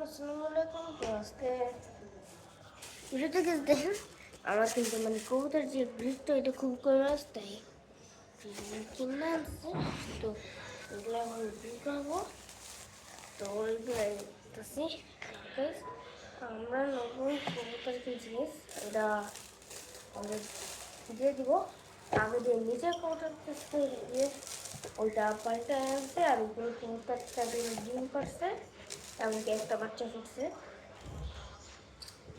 আসসালামু আলাইকুম। তো আজকে ভিডিওতে কিছু দেখেন আমার কিন্তু মানে কবুতর যে ব্রিডটা এটা খুব কমাস তাই কিনে আনছে। তো এগুলো এখন ঢুকাবো। তো ওইগুলো দেখতেছি আমরা নতুন কবুতর জিনিস এটা আমরা দিয়ে দিব। আগে দিয়ে নিচের কবুতর দিয়ে ওইটা পাল্টে আনছে আর উপরে কবুতরটা ডিম করছে, এমনকি একটা বাচ্চা ফুটছে।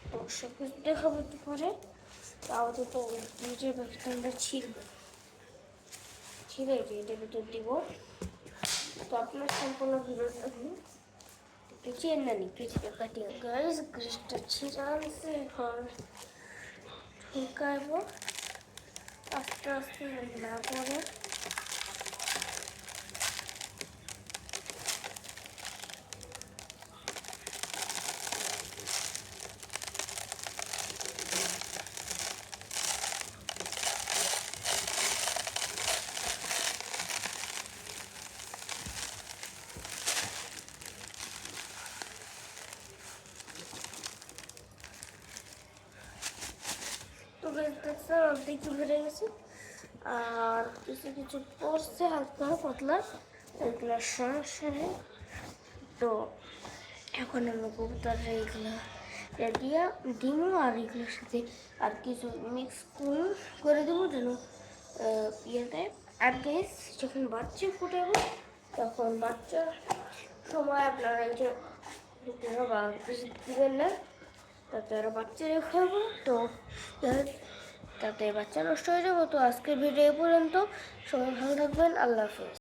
তো সব কিছু দেখাবো একটু পরে। তাও তো নিচের ব্যাগটা আমরা ছিঁড়ে এটার ভিতর দিব। তো আপনার সম্পূর্ণ ভিডিও দেখুন। পিছিয়ে না নি পিছিয়ে কাটিয়ে গাইস গ্রিসটা ছিঁড়ে আনছে, এখন ঢুকাবো আস্তে আস্তে না করে। তো দেখছেন অর্ধেক ভরে গেছে আর কিছু কিছু পড়ছে হালকা পাতলা, এগুলোর সমস্যা নেই। তো এখন আমরা কবুতর এগুলো দিয়া ডিমও আর এগুলোর সাথে আর কিছু মিক্স করে দেবো যেন ইয়েতে। আর গ্যাস যখন বাচ্চা ফুটাবো তখন বাচ্চার সময় আপনারা এই যে দিবেন না, তাতে আরও বাচ্চা খাবো। তো তাতে বাচ্চা নষ্ট হয়ে যাবো। তো আজকের ভিডিও পর্যন্ত, সবাই ভালো থাকবেন, আল্লাহ হাফেজ।